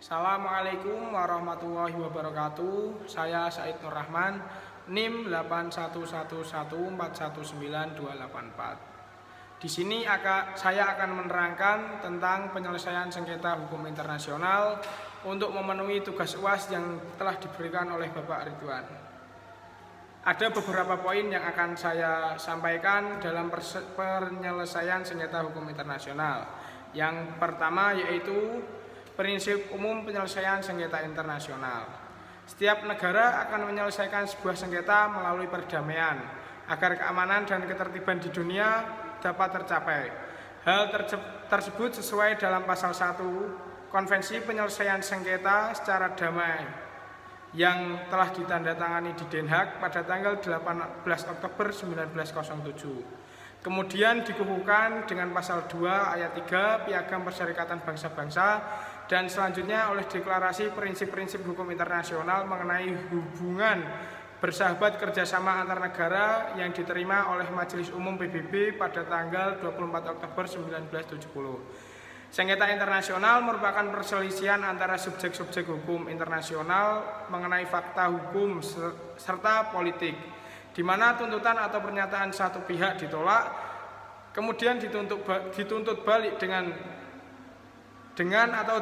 Assalamualaikum warahmatullahi wabarakatuh. Saya Said Nur Rahman, NIM 811141924. Di sini saya akan menerangkan tentang penyelesaian sengketa hukum internasional untuk memenuhi tugas UAS yang telah diberikan oleh Bapak Ridwan. Ada beberapa poin yang akan saya sampaikan dalam penyelesaian sengketa hukum internasional. Yang pertama yaitu prinsip umum penyelesaian sengketa internasional. Setiap negara akan menyelesaikan sebuah sengketa melalui perdamaian agar keamanan dan ketertiban di dunia dapat tercapai. Hal tersebut sesuai dalam pasal 1 Konvensi Penyelesaian Sengketa secara Damai yang telah ditandatangani di Den Haag pada tanggal 18 Oktober 1907. Kemudian dikukuhkan dengan pasal 2 ayat 3 Piagam Perserikatan Bangsa-Bangsa dan selanjutnya oleh deklarasi prinsip-prinsip hukum internasional mengenai hubungan bersahabat kerjasama antar negara yang diterima oleh Majelis Umum PBB pada tanggal 24 Oktober 1970. Sengketa internasional merupakan perselisihan antara subjek-subjek hukum internasional mengenai fakta hukum serta politik, di mana tuntutan atau pernyataan satu pihak ditolak, kemudian dituntut balik dengan atau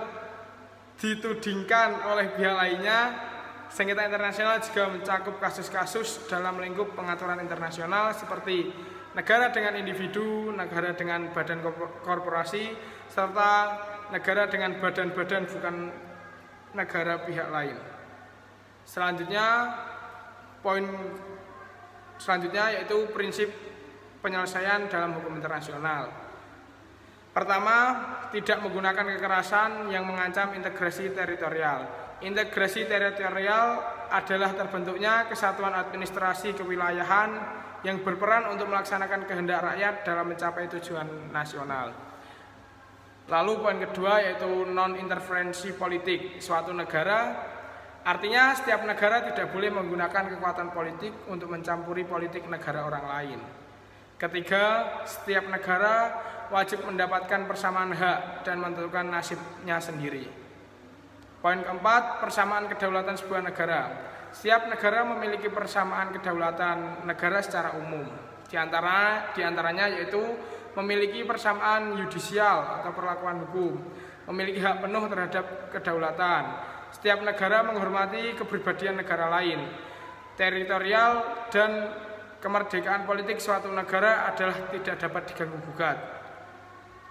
ditudingkan oleh pihak lainnya. Sengketa internasional juga mencakup kasus-kasus dalam lingkup pengaturan internasional seperti negara dengan individu, negara dengan badan korporasi, serta negara dengan badan-badan bukan negara pihak lain. Poin selanjutnya yaitu prinsip penyelesaian dalam hukum internasional. Pertama, tidak menggunakan kekerasan yang mengancam integrasi teritorial. Integrasi teritorial adalah terbentuknya kesatuan administrasi kewilayahan yang berperan untuk melaksanakan kehendak rakyat dalam mencapai tujuan nasional. Lalu poin kedua yaitu non-interferensi politik suatu negara. Artinya setiap negara tidak boleh menggunakan kekuatan politik untuk mencampuri politik negara orang lain. Ketiga, setiap negara wajib mendapatkan persamaan hak dan menentukan nasibnya sendiri. Poin keempat, persamaan kedaulatan sebuah negara. Setiap negara memiliki persamaan kedaulatan negara secara umum. Di antaranya yaitu memiliki persamaan yudisial atau perlakuan hukum, memiliki hak penuh terhadap kedaulatan. Setiap negara menghormati kepribadian negara lain. Teritorial dan kemerdekaan politik suatu negara adalah tidak dapat diganggu-gugat.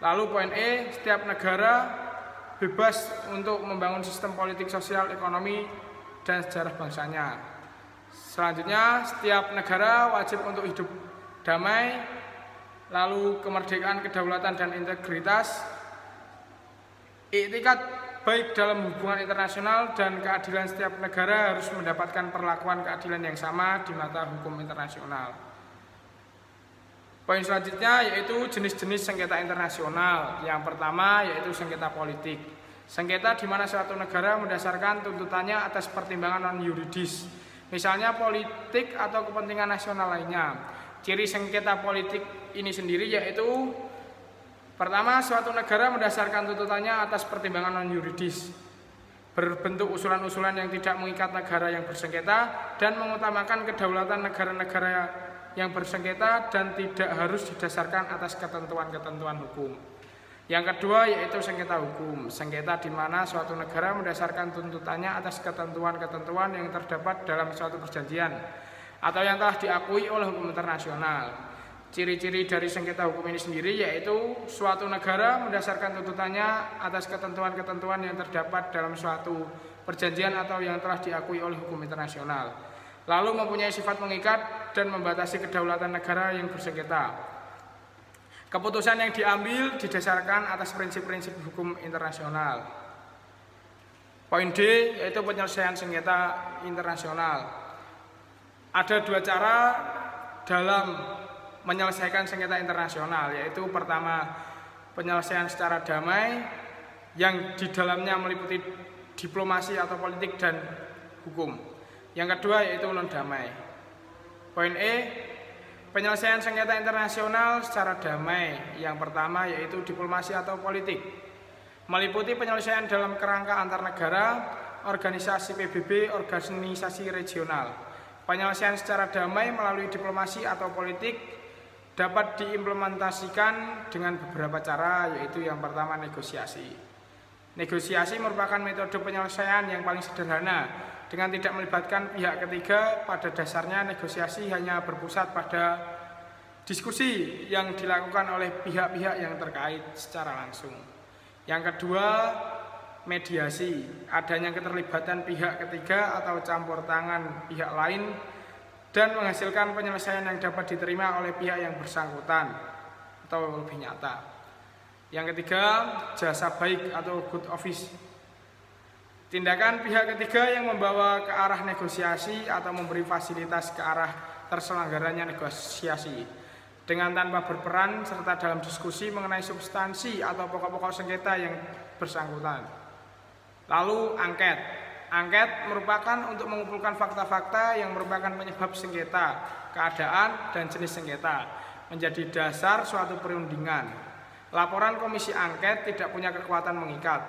Lalu poin E, setiap negara bebas untuk membangun sistem politik, sosial, ekonomi, dan sejarah bangsanya. Selanjutnya, setiap negara wajib untuk hidup damai. Lalu kemerdekaan, kedaulatan, dan integritas. Iktikat baik dalam hubungan internasional dan keadilan setiap negara harus mendapatkan perlakuan keadilan yang sama di mata hukum internasional. Poin selanjutnya yaitu jenis-jenis sengketa internasional. Yang pertama yaitu sengketa politik. Sengketa di mana suatu negara mendasarkan tuntutannya atas pertimbangan non-yuridis, misalnya politik atau kepentingan nasional lainnya. Ciri sengketa politik ini sendiri yaitu pertama, suatu negara mendasarkan tuntutannya atas pertimbangan non-yuridis, berbentuk usulan-usulan yang tidak mengikat negara yang bersengketa dan mengutamakan kedaulatan negara-negara yang bersengketa dan tidak harus didasarkan atas ketentuan-ketentuan hukum. Yang kedua yaitu sengketa hukum. Sengketa di mana suatu negara mendasarkan tuntutannya atas ketentuan-ketentuan yang terdapat dalam suatu perjanjian atau yang telah diakui oleh hukum internasional. Ciri-ciri dari sengketa hukum ini sendiri yaitu suatu negara mendasarkan tuntutannya atas ketentuan-ketentuan yang terdapat dalam suatu perjanjian atau yang telah diakui oleh hukum internasional, lalu mempunyai sifat mengikat dan membatasi kedaulatan negara yang bersengketa. Keputusan yang diambil didasarkan atas prinsip-prinsip hukum internasional. Poin D yaitu penyelesaian sengketa internasional. Ada dua cara dalam menyelesaikan sengketa internasional, yaitu pertama penyelesaian secara damai yang di dalamnya meliputi diplomasi atau politik dan hukum. Yang kedua yaitu non damai. Poin E, penyelesaian sengketa internasional secara damai. Yang pertama yaitu diplomasi atau politik. meliputi penyelesaian dalam kerangka antar negara, organisasi PBB, organisasi regional. Penyelesaian secara damai melalui diplomasi atau politik dapat diimplementasikan dengan beberapa cara, yaitu yang pertama negosiasi. Negosiasi merupakan metode penyelesaian yang paling sederhana dengan tidak melibatkan pihak ketiga. Pada dasarnya negosiasi hanya berpusat pada diskusi yang dilakukan oleh pihak-pihak yang terkait secara langsung. Yang kedua, mediasi. Adanya keterlibatan pihak ketiga atau campur tangan pihak lain dan menghasilkan penyelesaian yang dapat diterima oleh pihak yang bersangkutan atau lebih nyata. Yang ketiga, jasa baik atau good office. Tindakan pihak ketiga yang membawa ke arah negosiasi atau memberi fasilitas ke arah terselenggaranya negosiasi dengan tanpa berperan serta dalam diskusi mengenai substansi atau pokok-pokok sengketa yang bersangkutan. Lalu angket. Angket merupakan untuk mengumpulkan fakta-fakta yang merupakan penyebab sengketa, keadaan, dan jenis sengketa menjadi dasar suatu perundingan. Laporan komisi angket tidak punya kekuatan mengikat.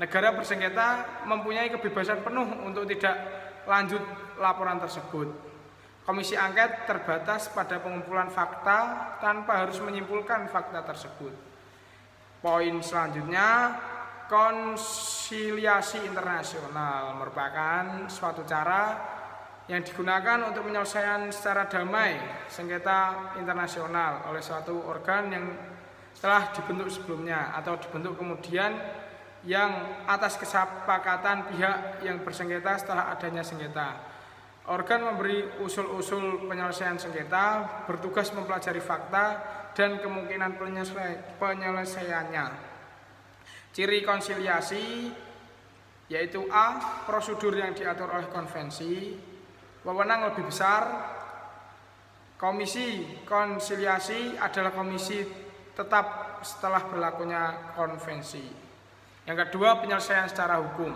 Negara bersengketa mempunyai kebebasan penuh untuk tidak lanjut laporan tersebut. Komisi angket terbatas pada pengumpulan fakta tanpa harus menyimpulkan fakta tersebut. Poin selanjutnya, konsiliasi internasional merupakan suatu cara yang digunakan untuk penyelesaian secara damai sengketa internasional oleh suatu organ yang telah dibentuk sebelumnya atau dibentuk kemudian yang atas kesepakatan pihak yang bersengketa setelah adanya sengketa. Organ memberi usul-usul penyelesaian sengketa, bertugas mempelajari fakta dan kemungkinan penyelesaiannya. Ciri konsiliasi yaitu A. Prosedur yang diatur oleh konvensi. Wewenang lebih besar. Komisi konsiliasi adalah komisi tetap setelah berlakunya konvensi. Yang kedua, penyelesaian secara hukum.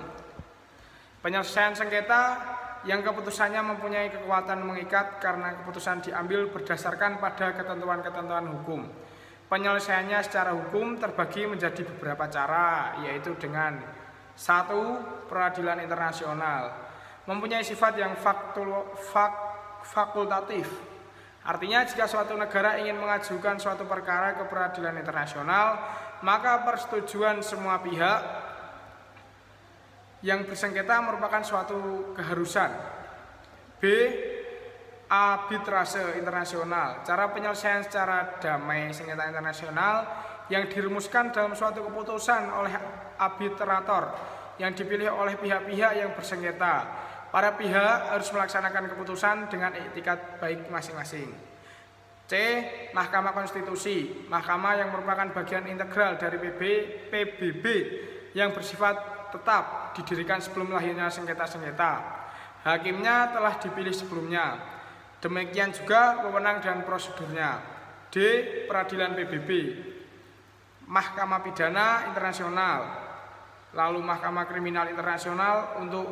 Penyelesaian sengketa yang keputusannya mempunyai kekuatan mengikat karena keputusan diambil berdasarkan pada ketentuan-ketentuan hukum. Penyelesaiannya secara hukum terbagi menjadi beberapa cara, yaitu dengan 1. Peradilan internasional. Mempunyai sifat yang fakultatif. Artinya jika suatu negara ingin mengajukan suatu perkara ke peradilan internasional, maka persetujuan semua pihak yang bersengketa merupakan suatu keharusan. B. Arbitrase internasional. Cara penyelesaian secara damai sengketa internasional yang dirumuskan dalam suatu keputusan oleh arbitrator yang dipilih oleh pihak-pihak yang bersengketa. Para pihak harus melaksanakan keputusan dengan etikat baik masing-masing. C. Mahkamah Konstitusi. Mahkamah yang merupakan bagian integral dari PBB yang bersifat tetap didirikan sebelum lahirnya sengketa-sengketa. Hakimnya telah dipilih sebelumnya. Demikian juga wewenang dan prosedurnya. D. Peradilan PBB. Mahkamah Pidana Internasional. Lalu Mahkamah Kriminal Internasional untuk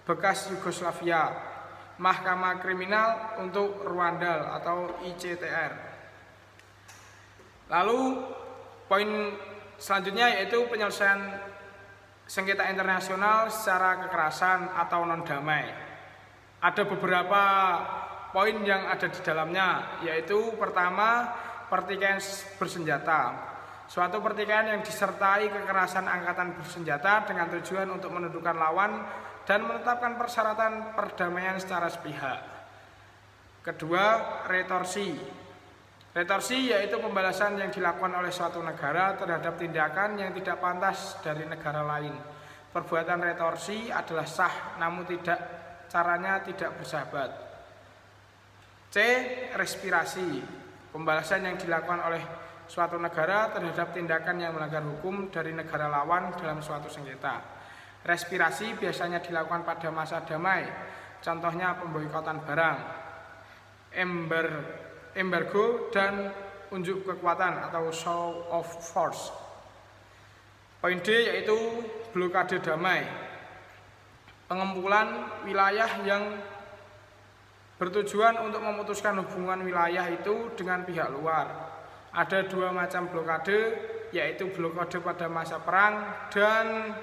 bekas Yugoslavia. Mahkamah Kriminal untuk Rwanda atau ICTR. Lalu poin selanjutnya yaitu penyelesaian sengketa internasional secara kekerasan atau non-damai. Ada beberapa poin yang ada di dalamnya, yaitu pertama, pertikaian bersenjata. Suatu pertikaian yang disertai kekerasan angkatan bersenjata dengan tujuan untuk menundukkan lawan dan menetapkan persyaratan perdamaian secara sepihak. Kedua, retorsi. Retorsi yaitu pembalasan yang dilakukan oleh suatu negara terhadap tindakan yang tidak pantas dari negara lain. Perbuatan retorsi adalah sah, namun caranya tidak bersahabat. C. Respirasi. Pembalasan yang dilakukan oleh suatu negara terhadap tindakan yang melanggar hukum dari negara lawan dalam suatu sengketa. Respirasi biasanya dilakukan pada masa damai. Contohnya pemboikotan barang, embargo dan unjuk kekuatan atau show of force. Poin D yaitu blokade damai. Pengumpulan wilayah yang bertujuan untuk memutuskan hubungan wilayah itu dengan pihak luar. Ada 2 macam blokade, yaitu blokade pada masa perang dan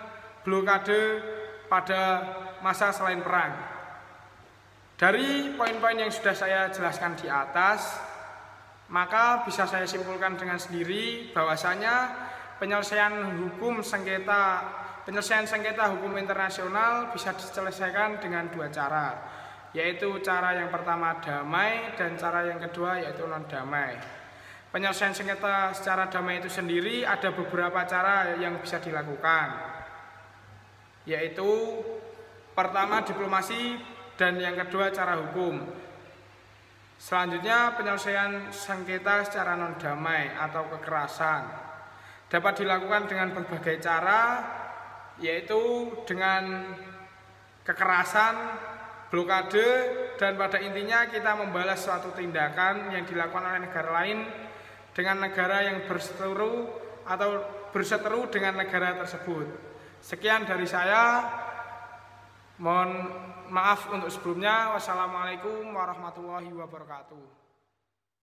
blokade pada masa selain perang. Dari poin-poin yang sudah saya jelaskan di atas, maka bisa saya simpulkan dengan sendiri bahwasanya penyelesaian sengketa hukum internasional bisa diselesaikan dengan 2 cara, yaitu cara yang pertama damai dan cara yang kedua yaitu non damai. Penyelesaian sengketa secara damai itu sendiri ada beberapa cara yang bisa dilakukan, yaitu pertama diplomasi dan yang kedua cara hukum. Selanjutnya penyelesaian sengketa secara non damai atau kekerasan dapat dilakukan dengan berbagai cara, yaitu dengan kekerasan, blokade, dan pada intinya kita membalas suatu tindakan yang dilakukan oleh negara lain dengan negara yang berseteru atau berseteru dengan negara tersebut. Sekian dari saya, mohon maaf untuk sebelumnya. Wassalamualaikum warahmatullahi wabarakatuh.